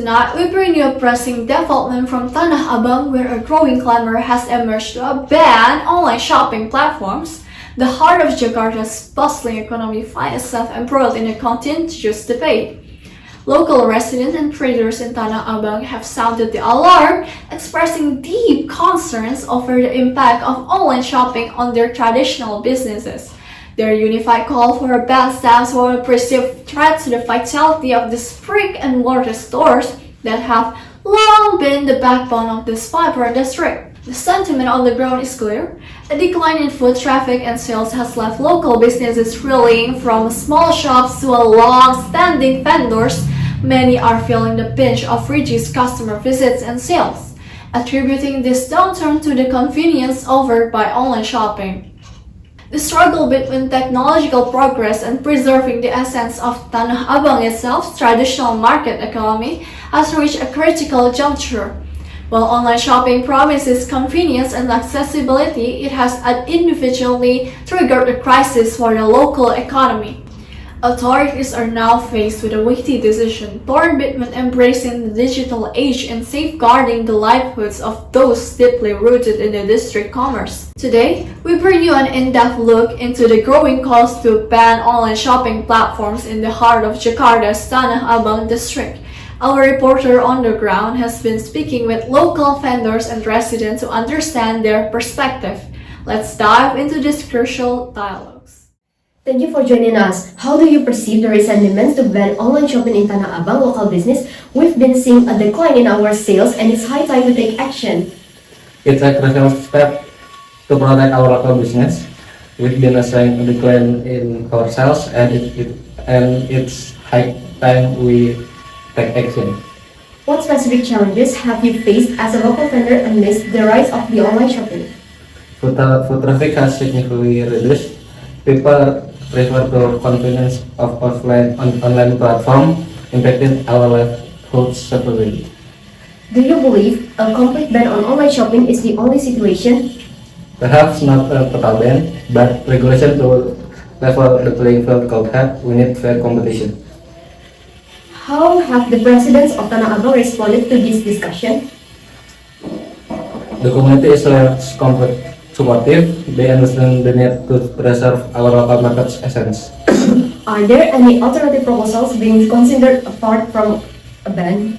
Tonight, we bring you a pressing development from Tanah Abang, where a growing clamor has emerged to ban online shopping platforms. The heart of Jakarta's bustling economy finds itself embroiled in a contentious debate. Local residents and traders in Tanah Abang have sounded the alarm, expressing deep concerns over the impact of online shopping on their traditional businesses. Their unified call for a ban stands for a perceived threat to the vitality of these brick-and-mortar stores that have long been the backbone of this vibrant district. The sentiment on the ground is clear. A decline in foot traffic and sales has left local businesses reeling, from small shops to long-standing vendors. Many are feeling the pinch of reduced customer visits and sales, attributing this downturn to the convenience offered by online shopping. The struggle between technological progress and preserving the essence of Tanah Abang itself's traditional market economy has reached a critical juncture. While online shopping promises convenience and accessibility, it has individually triggered a crisis for the local economy. Authorities are now faced with a weighty decision, torn between embracing the digital age and safeguarding the livelihoods of those deeply rooted in the district commerce. Today, we bring you an in-depth look into the growing calls to ban online shopping platforms in the heart of Jakarta's Tanah Abang district. Our reporter on the ground has been speaking with local vendors and residents to understand their perspective. Let's dive into this crucial dialogue. Thank you for joining us. How do you perceive the recent demands to ban online shopping in Tanah Abang local business? We've been seeing a decline in our sales and it's high time to take action. It's a crucial step to protect our local business. We've been seeing a decline in our sales and it's high time we take action. What specific challenges have you faced as a local vendor amidst the rise of the online shopping? Food traffic has significantly reduced. People prefer the convenience of online platform, impacting our livelihoods severely. Do you believe a complete ban on online shopping is the only situation? Perhaps not a total ban, but regulation to level the playing field could help. We need fair competition. How have the residents of Tanah Abang responded to this discussion? The community is supportive. They understand the need to preserve our local market's essence. Are there any alternative proposals being considered apart from a ban?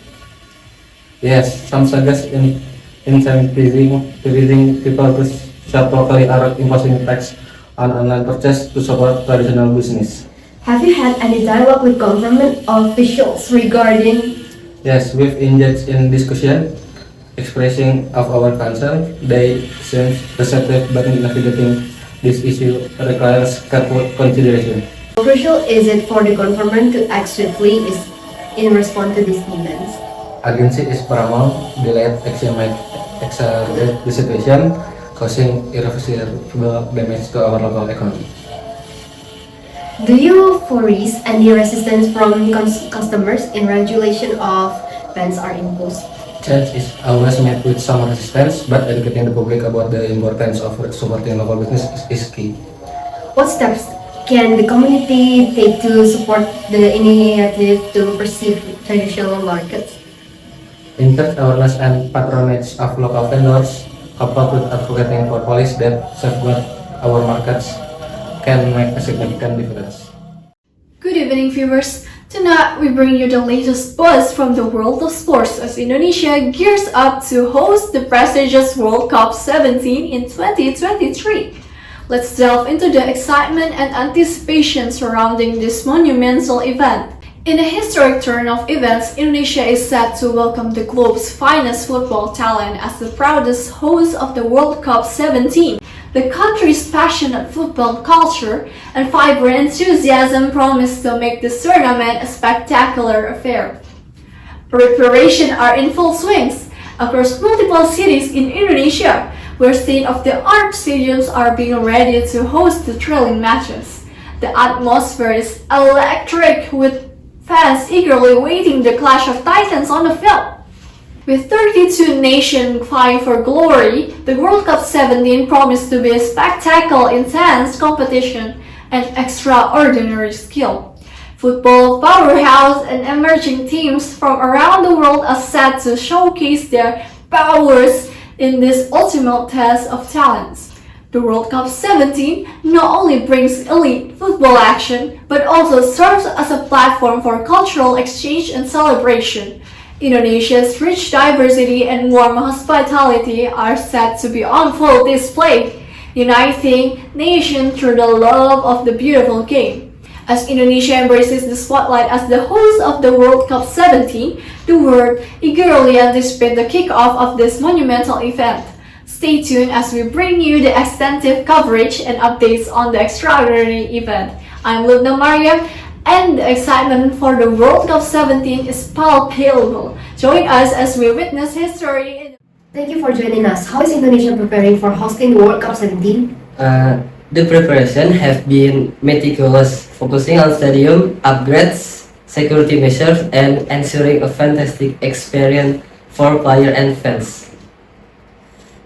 Yes, some suggest incentivizing people to shop locally or imposing tax on online purchase to support traditional business. Have you had any dialogue with government officials regarding? Yes, we've engaged in discussion, expressing of our concern. They seem receptive, but navigating this issue requires careful consideration. How crucial is it for the government to act swiftly in response to these demands? Urgency is paramount. Delayed action might exacerbate the situation, causing irreversible damage to our local economy. Do you foresee any resistance from customers in regulation of bans are imposed? Change is always met with some resistance, but educating the public about the importance of supporting local business is key. What steps can the community take to support the initiative to preserve traditional markets? Increase awareness and patronage of local vendors, coupled with advocating for policies that safeguard our markets, can make a significant difference. Good evening, viewers. Tonight, we bring you the latest buzz from the world of sports as Indonesia gears up to host the prestigious World Cup 17 in 2023. Let's delve into the excitement and anticipation surrounding this monumental event. In a historic turn of events, Indonesia is set to welcome the globe's finest football talent as the proudest host of the World Cup 17. The country's passionate football culture and vibrant enthusiasm promise to make this tournament a spectacular affair. Preparations are in full swing across multiple cities in Indonesia, where state-of-the-art stadiums are being ready to host the thrilling matches. The atmosphere is electric, with fans eagerly waiting the clash of titans on the field. With 32 nations vying for glory, the World Cup 17 promised to be a spectacular, intense competition and extraordinary skill. Football powerhouse and emerging teams from around the world are set to showcase their powers in this ultimate test of talents. The World Cup 17 not only brings elite football action, but also serves as a platform for cultural exchange and celebration. Indonesia's rich diversity and warm hospitality are set to be on full display, uniting nations through the love of the beautiful game. As Indonesia embraces the spotlight as the host of the World Cup 17, the world eagerly anticipates the kickoff of this monumental event. Stay tuned as we bring you the extensive coverage and updates on the extraordinary event. I'm Lubna Maryam, and the excitement for the World Cup 17 is palpable. Join us as we witness history. Thank you for joining us. How is Indonesia preparing for hosting the World Cup 17? The preparation have been meticulous, focusing on stadium upgrades, security measures, and ensuring a fantastic experience for players and fans.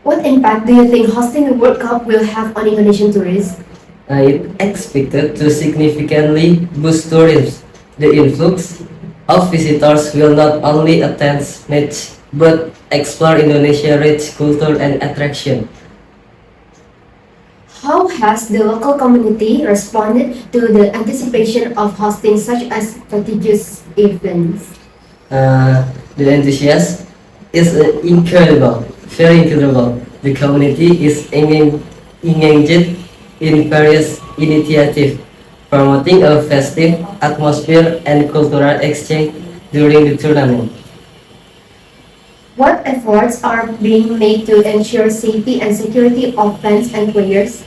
What impact do you think hosting the World Cup will have on Indonesian tourists? It expected to significantly boost tourism. The influx of visitors will not only attend match but explore Indonesia's rich culture and attraction. How has the local community responded to the anticipation of hosting such as prestigious events? The enthusiasm is incredible, very incredible. The community is engaged in various initiatives, promoting a festive atmosphere and cultural exchange during the tournament. What efforts are being made to ensure safety and security of fans and players?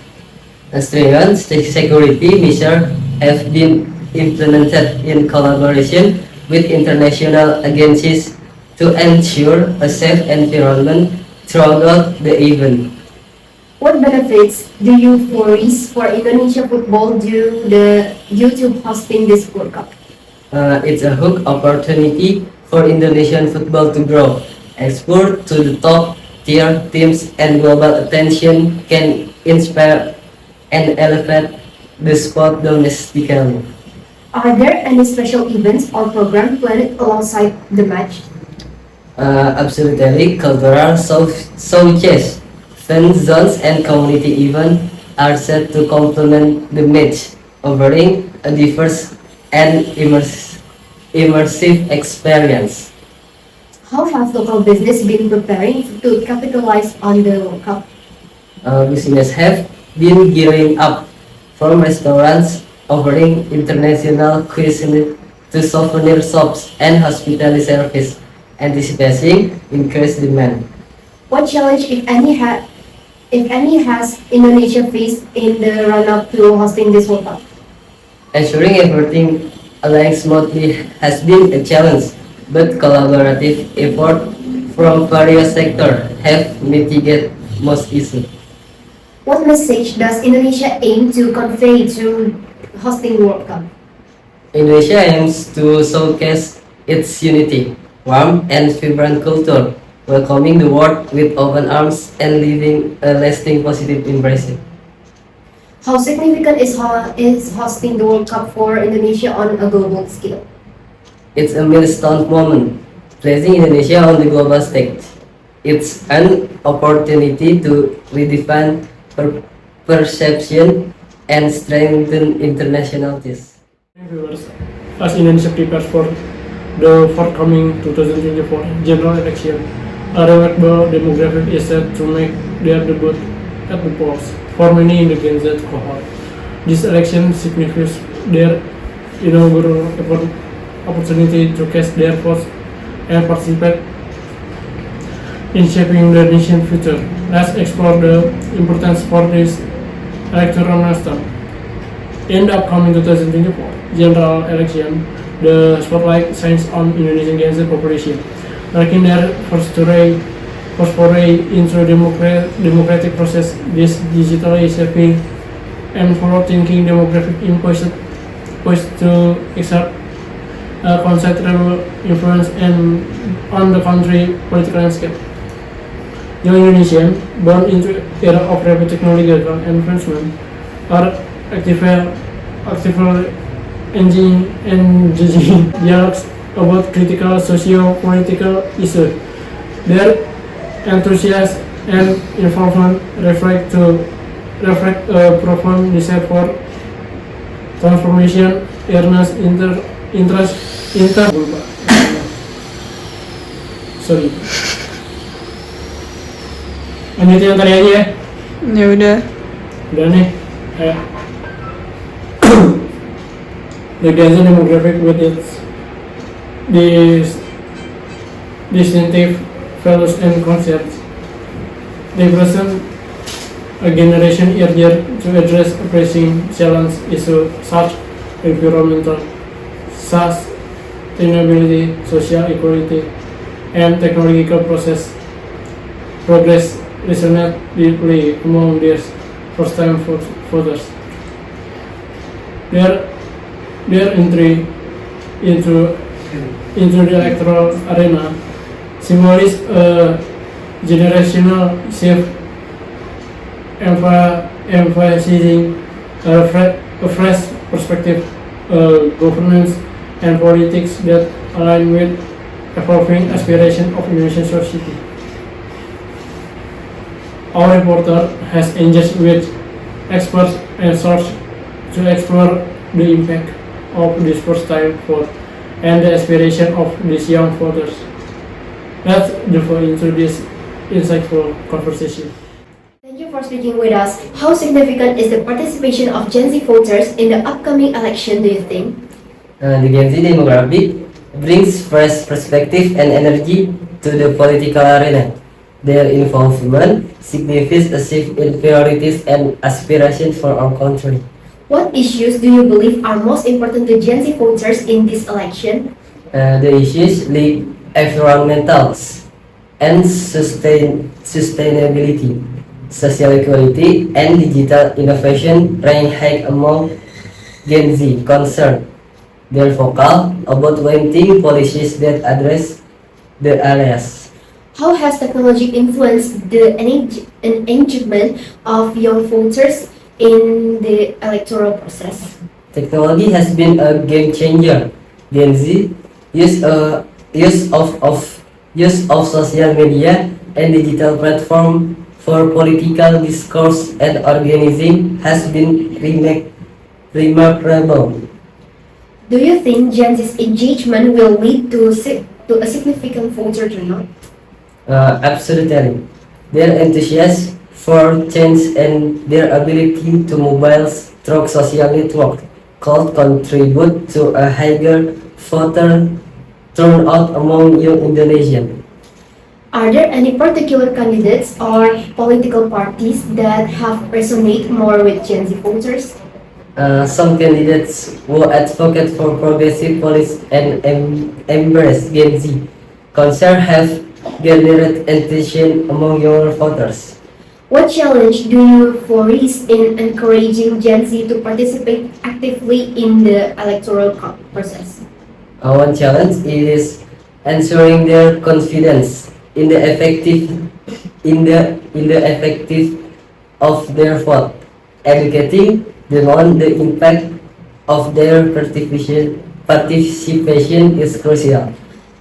A stringent security measures have been implemented in collaboration with international agencies to ensure a safe environment throughout the event. What benefits do you foresee for Indonesia football due to hosting this World Cup? It's a hook opportunity for Indonesian football to grow. Export to the top tier teams and global attention can inspire and elevate the sport domestically. Are there any special events or programs planned alongside the match? Absolutely, cultural showcases, fan zones, and community events are set to complement the match, offering a diverse and immersive experience. How have local business been preparing to capitalize on the World Cup? Business have been gearing up, from restaurants offering international cuisine to souvenir shops and hospitality service, anticipating increased demand. What challenge, if any, has Indonesia faced in the run-up to hosting this World Cup? Ensuring everything aligns smoothly has been a challenge, but collaborative effort from various sectors have mitigated most issues. What message does Indonesia aim to convey through hosting the World Cup? Indonesia aims to showcase its unity, warmth, and vibrant culture, welcoming the world with open arms and leaving a lasting positive impression. How significant is hosting the World Cup for Indonesia on a global scale? It's a milestone moment, placing Indonesia on the global stage. It's an opportunity to redefine perception and strengthen international ties. Viewers, as Indonesia prepares for the forthcoming 2024 general election, a remarkable demographic is set to make their debut at the polls for many in the Gen Z cohort. This election signifies their inaugural opportunity to cast their votes and participate in shaping the nation's future. Let's explore the importance for this electoral system. In the upcoming 2024 general election, the spotlight shines on Indonesian Gen Z population, marking their first foray into democratic process. This digitally savvy and forward-thinking demographic poised to exert a considerable influence on the country political landscape. Young Indonesians born into era of rapid technological advancement are actively engaging dialogues about critical socio-political issues. Their enthusiasm and involvement reflect a profound desire for transformation, earnest interest, sorry. Lanjut yang tadi aja ya. Ya udah. Udah nih. The Gaza demographic with its distinctive values and concepts. They present a generation eager to address a pressing challenge issues such environmental, sustainability, social equality, and technological progress resonate deeply among their first-time voters. Their entry into the electoral arena symbolizes a generational shift, emphasizing a fresh perspective, governance, and politics that align with evolving aspirations of Indonesian society. Our reporter has engaged with experts and sources to explore the impact of this first-time vote and the aspiration of these young voters. Let's dive into this insightful conversation. Thank you for speaking with us. How significant is the participation of Gen Z voters in the upcoming election, do you think? The Gen Z demographic brings fresh perspective and energy to the political arena. Their involvement signifies a shift in priorities and aspirations for our country. What issues do you believe are most important to Gen Z voters in this election? The issues like environmental and sustainability, social equality, and digital innovation rank high among Gen Z concerned. They're vocal about wanting policies that address the areas. How has technology influenced the engagement of young voters in the electoral process? Technology has been a game changer. Gen Z use of social media and digital platform for political discourse and organizing has been remarkable. Do you think Gen Z's engagement will lead to a significant voter turnout? Absolutely. Their enthusiasm for change and their ability to mobilize through social network could contribute to a higher voter turnout among young Indonesians. Are there any particular candidates or political parties that have resonate more with Gen Z voters? Some candidates who advocate for progressive policies and embrace Gen Z concerns have garnered attention among younger voters. What challenge do you foresee in encouraging Gen Z to participate actively in the electoral process? One challenge is ensuring their confidence in the effective of their vote, educating them on the impact of their participation is crucial.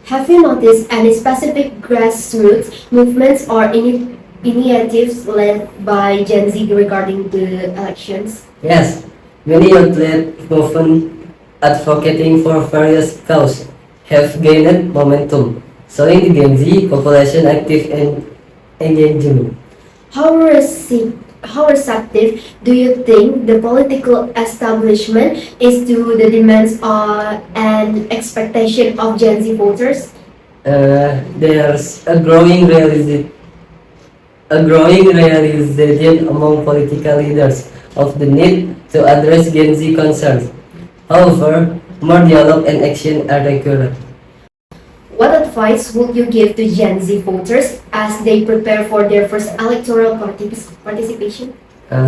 Have you noticed any specific grassroots movements or initiatives led by Gen Z regarding the elections? Yes, many youth-led movements advocating for various causes have gained momentum, showing the Gen Z population active and engaging. How receptive do you think the political establishment is to the demands and expectation of Gen Z voters? There's a growing realization among political leaders of the need to address Gen Z concerns. However, more dialogue and action are required. What advice would you give to Gen Z voters as they prepare for their first electoral participation?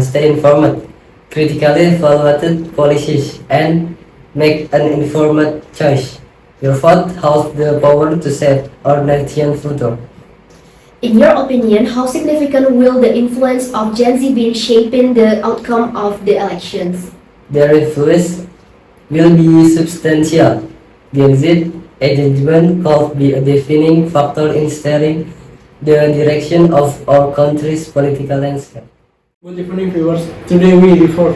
Stay informed, critically evaluate policies, and make an informed choice. Your vote has the power to shape our nation's future. In your opinion, how significant will the influence of Gen Z be in shaping the outcome of the elections? Their influence will be substantial. Gen Z engagement could be a defining factor in steering the direction of our country's political landscape. Good evening, viewers. Today we refer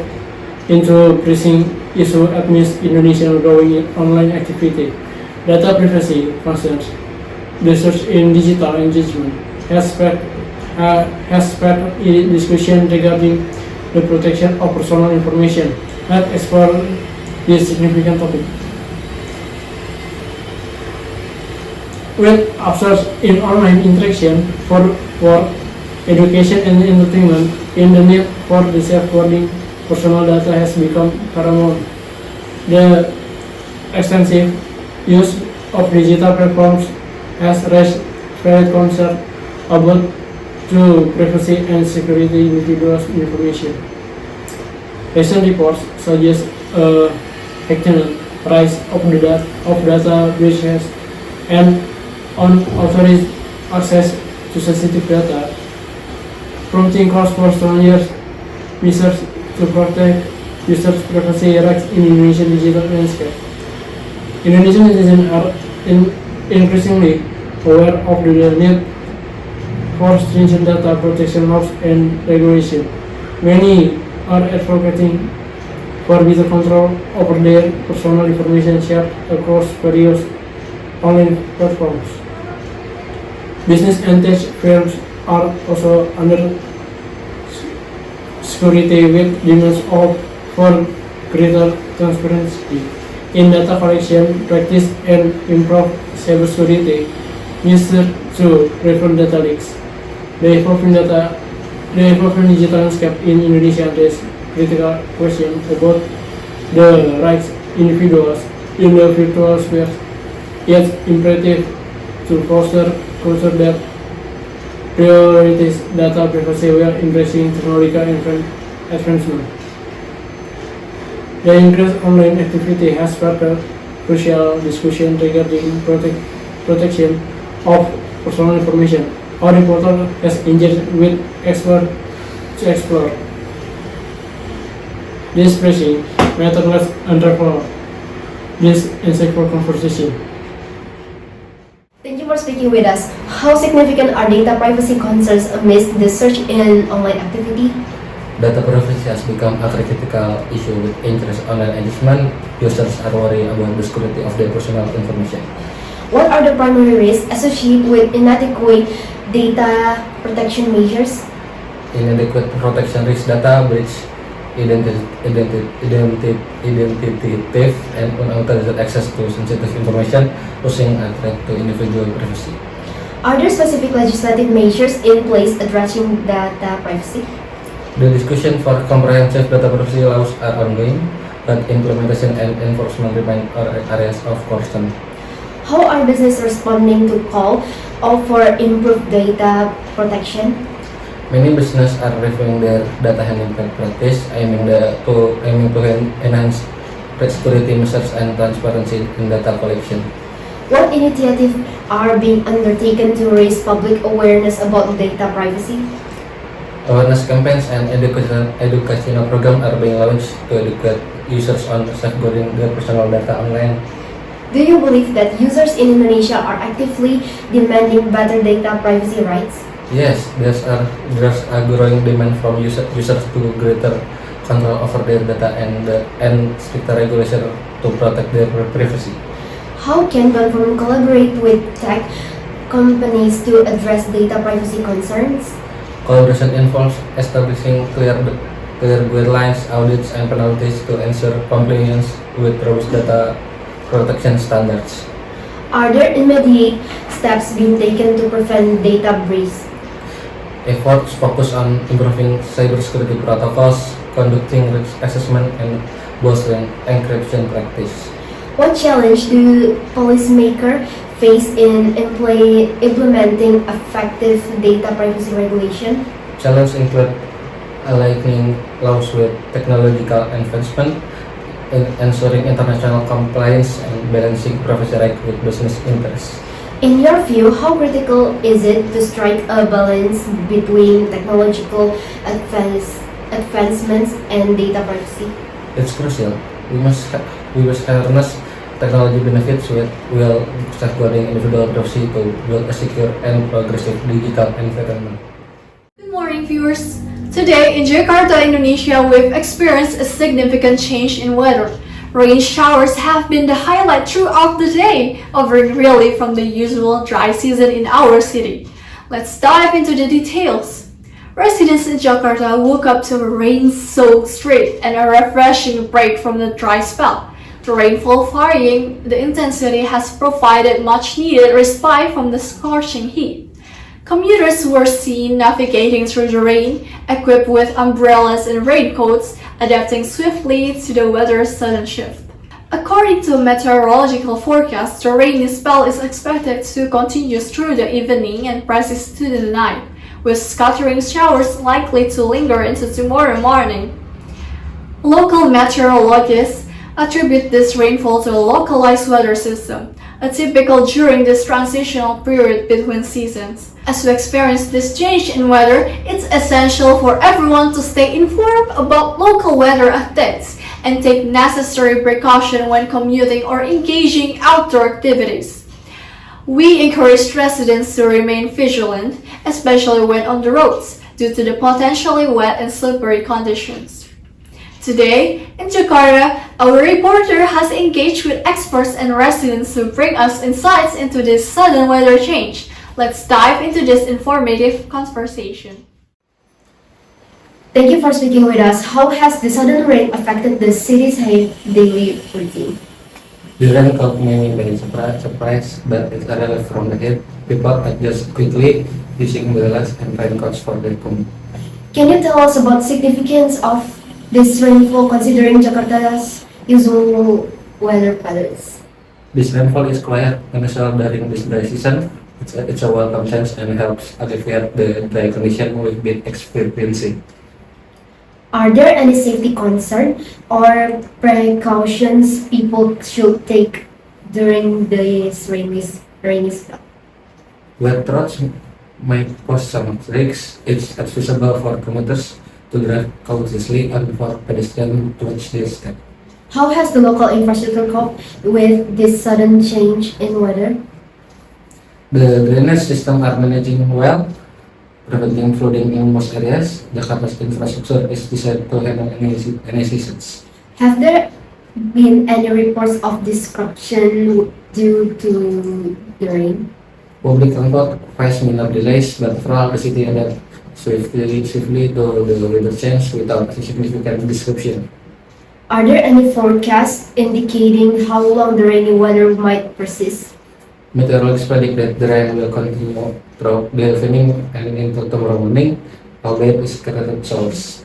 into pressing issue amidst Indonesian growing online activity. Data privacy concerns. The surge in digital engagement has sparked a discussion regarding the protection of personal information. Let's explore this significant topic. With upsurge in online interaction for work, education and entertainment, in the need for the safeguarding personal data has become paramount. The extensive use of digital platforms has raised valid concern about the privacy and security individuals' information. Recent reports suggest a heightened rise of data breaches and unauthorized access to sensitive data, prompting calls for stronger measures to protect users' privacy rights in Indonesian digital landscape. Indonesian citizens are increasingly aware of the need for stringent data protection laws and regulation. Many are advocating for better control over their personal information shared across various online platforms. Business and tech firms are also under security with demands for greater transparency in data collection practice and improve cybersecurity measures to prevent data leaks. The evolving digital landscape in Indonesia raises critical questions about the rights individuals in the virtual sphere. Yet imperative to foster culture that priorities data privacy while embracing technological advancement. The increased online activity has sparked a crucial discussion regarding protection of personal information. Our reporter has engaged with experts to explore this pressing matter. Let's unravel this insightful conversation. Thank you for speaking with us. How significant are data privacy concerns amidst the surge in online activity? Data privacy has become a critical issue with increased online engagement. Users are worried about the security of their personal information. What are the primary risks associated with inadequate data protection measures? Inadequate protection risk data breach, identity theft, and unauthorized access to sensitive information, posing a threat to individual privacy. Are there specific legislative measures in place addressing data privacy? The discussion for comprehensive data privacy laws are ongoing, but implementation and enforcement remain areas of concern. How are businesses responding to call for improved data protection? Many businesses are reviewing their data handling practice, aiming to enhance security measures and transparency in data collection. What initiatives are being undertaken to raise public awareness about data privacy? Awareness campaigns and educational programs are being launched to educate users on safeguarding their personal data online. Do you believe that users in Indonesia are actively demanding better data privacy rights? Yes, there's a growing demand from users to greater control over their data and stricter regulation to protect their privacy. How can government collaborate with tech companies to address data privacy concerns? Collaboration involves establishing clear guidelines, audits, and penalties to ensure compliance with robust data protection standards. Are there immediate steps being taken to prevent data breach? Efforts focus on improving cybersecurity protocols, conducting risk assessment, and bolstering encryption practice. What challenge do policymakers face in implementing effective data privacy regulation? Challenges include aligning laws with technological advancement, ensuring international compliance, and balancing privacy rights with business interests. In your view, how critical is it to strike a balance between technological advancements and data privacy? It's crucial. We We must harness technology benefits while safeguarding individual privacy to build a secure and progressive digital environment. Good morning, viewers. Today in Jakarta, Indonesia, we've experienced a significant change in weather. Rain showers have been the highlight throughout the day, offering relief from the usual dry season in our city. Let's dive into the details. Residents in Jakarta woke up to a rain-soaked street and a refreshing break from the dry spell. The rainfall varying the intensity has provided much-needed respite from the scorching heat. Commuters were seen navigating through the rain, equipped with umbrellas and raincoats, adapting swiftly to the weather's sudden shift. According to meteorological forecasts, the rainy spell is expected to continue through the evening and persist to the night, with scattering showers likely to linger into tomorrow morning. Local meteorologists attribute this rainfall to a localized weather system, atypical during this transitional period between seasons. As we experience this change in weather, it's essential for everyone to stay informed about local weather updates and take necessary precaution when commuting or engaging outdoor activities. We encourage residents to remain vigilant, especially when on the roads, due to the potentially wet and slippery conditions. Today, in Jakarta, our reporter has engaged with experts and residents to bring us insights into this sudden weather change. Let's dive into this informative conversation. Thank you for speaking with us. How has the sudden rain affected the city's daily routine? The rain caught many by surprise, but it's a relief from the heat. People adjust quickly using umbrellas and raincoats for their commute. Can you tell us about significance of this rainfall considering Jakarta's usual weather patterns? This rainfall is quite unusual during this dry season. It's a welcome change and helps alleviate the dry condition we've been experiencing. Are there any safety concerns or precautions people should take during this rainy spell? Wet roads might pose some risks. It's advisable for commuters to drive cautiously and for pedestrians to watch their step. How has the local infrastructure coped with this sudden change in weather? The drainage system are managing well, preventing flooding in most areas. Jakarta's infrastructure is designed to handle any seasons. Have there been any reports of disruption due to the rain? Public transport faced minor delays, but overall the city adapted swiftly to the weather change without significant disruption. Are there any forecasts indicating how long the rainy weather might persist? Meteorologists predict that the rain will continue throughout the evening and into tomorrow morning, albeit with scattered showers.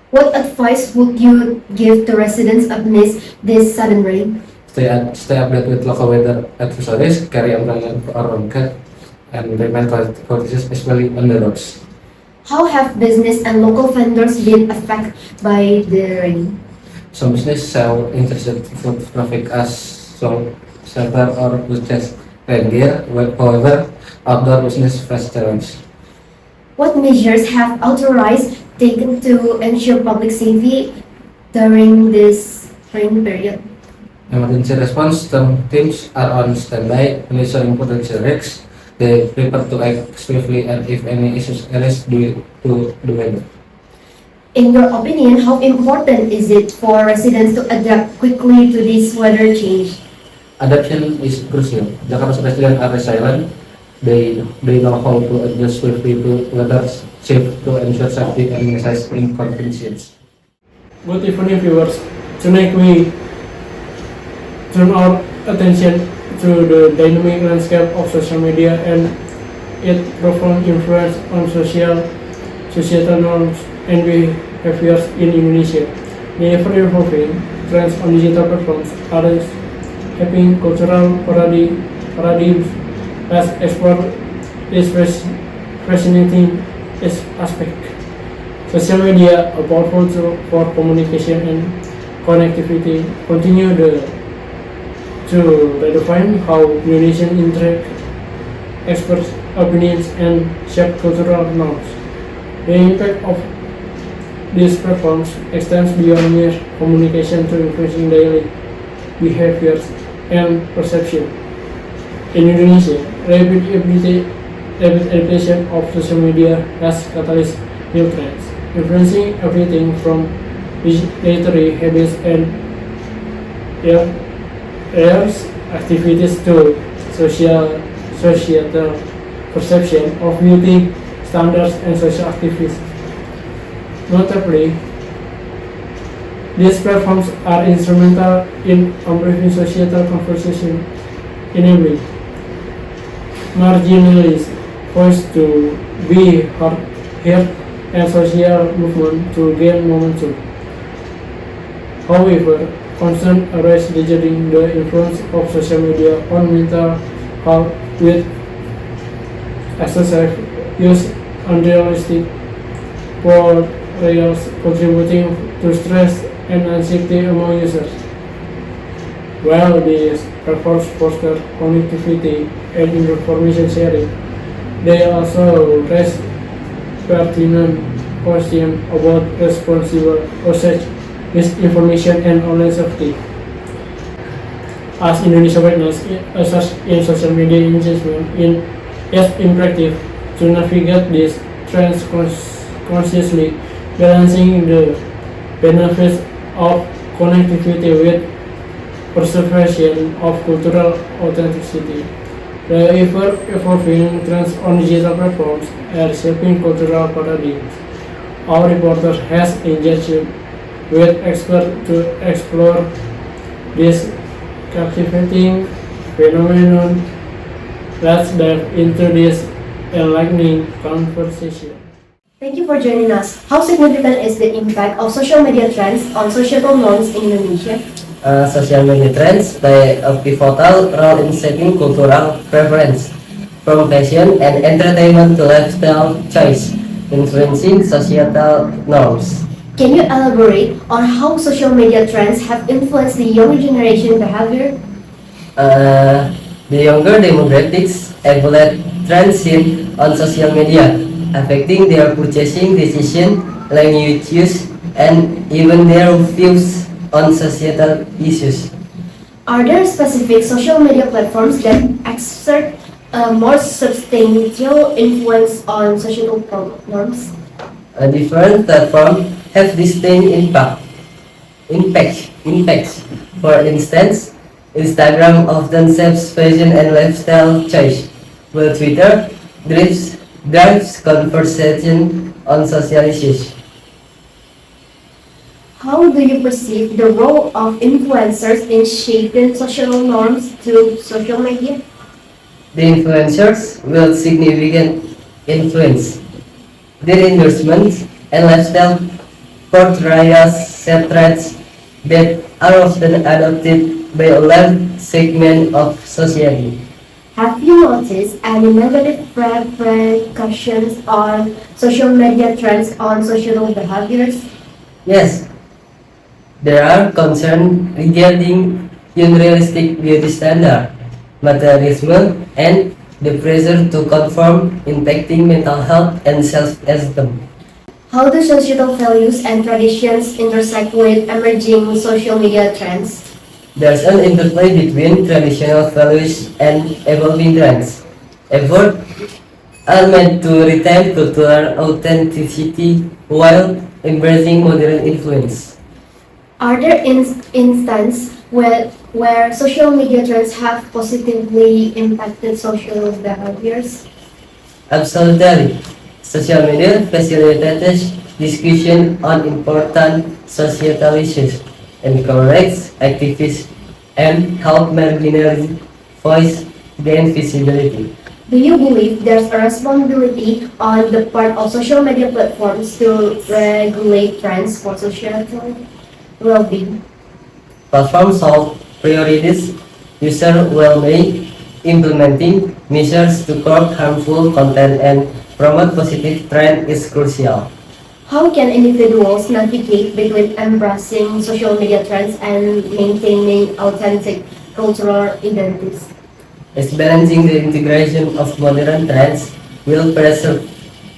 What advice would you give to residents amidst this sudden rain? Stay updated with local weather advisories, carry umbrella or raincoat, and remain cautious, especially on the roads. How have business and local vendors been affected by the rain? Some businesses saw interested foot traffic as shelter or purchase rain gear. However, outdoor business face challenge. What measures have authorities taken to ensure public safety during this rain period? Emergency response teams are on standby, monitoring potential risks. They prepare to act swiftly and if any issues arise due to the weather. In your opinion, how important is it for residents to adapt quickly to this weather change? Adaptation is crucial. Jakarta's residents are resilient. They know how to adjust swiftly to weather shift to ensure safety and minimize inconvenience. Good evening, viewers. Tonight we turn our attention to the dynamic landscape of social media and its profound influence on societal norms and behaviors in Indonesia. The ever-evolving trends on digital platforms are shaping cultural paradigms. Let's explore this fascinating aspect. Social media, a powerful tool for communication and connectivity, continue to redefine how Indonesians interact, express opinions, and shape cultural norms. The impact of these platforms extends beyond mere communication to influencing daily behaviors, and perception. In Indonesia, rapid adaptation of social media has catalyzed new trends, influencing everything from dietary habits and airs activities to societal perception of beauty standards and social activism. Notably, these platforms are instrumental in improving societal conversation, enabling marginalized voice to be heard and social movement to gain momentum. However, concern arises regarding the influence of social media on mental health with excessive use unrealistic portrayals contributing to stress and anxiety among users. While these platforms foster connectivity and information sharing, they also raise pertinent questions about responsible usage, misinformation, and online safety. As Indonesia witness a surge in social media engagement is imperative to navigate these trends consciously, balancing the benefits of connectivity with preservation of cultural authenticity. The ever-evolving trends on digital platforms are shaping cultural paradigms. Our reporter has engaged with experts to explore this captivating phenomenon. Let's dive into this enlightening conversation. Thank you for joining us. How significant is the impact of social media trends on societal norms in Indonesia? Social media trends play a pivotal role in shaping cultural preference, from fashion and entertainment to lifestyle choice, influencing societal norms. Can you elaborate on how social media trends have influenced the younger generation behavior? The younger demographics evaluate trends seen on social media, affecting their purchasing decision, language use, and even their views on societal issues. Are there specific social media platforms that exert a more substantial influence on societal norms? Different platforms have distinct impacts. For instance, Instagram often shapes fashion and lifestyle choice, while Twitter drives conversation on social issues. How do you perceive the role of influencers in shaping social norms through social media? The influencers will significant influence. Their endorsements and lifestyle portrayals set trends that are often adopted by a large segment of society. Have you noticed any negative repercussions on social media trends on societal behaviors? Yes, there are concerns regarding unrealistic beauty standards, materialism, and the pressure to conform, impacting mental health and self-esteem. How do societal values and traditions intersect with emerging social media trends? There's an interplay between traditional values and evolving trends. Efforts are made to retain cultural authenticity while embracing modern influence. Are there instances where social media trends have positively impacted social behaviors? Absolutely. Social media facilitates discussion on important societal issues, encourages activists, and help marginalized voice gain visibility. Do you believe there's a responsibility on the part of social media platforms to regulate trends for societal well-being? Platforms solve priorities user well-being, implementing measures to curb harmful content and promote positive trend is crucial. How can individuals navigate between embracing social media trends and maintaining authentic cultural identities? Is balancing the integration of modern trends while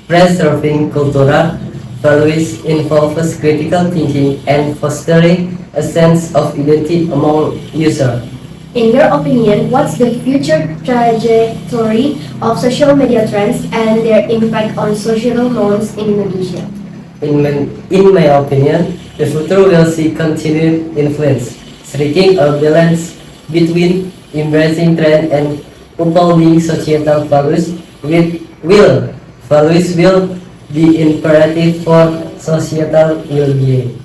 preserving cultural values involves critical thinking and fostering a sense of identity among users. In your opinion, what's the future trajectory of social media trends and their impact on social norms in Indonesia? In my opinion, the future will see continued influence, striking a balance between embracing trend and upholding societal values. Values will be imperative for societal well-being.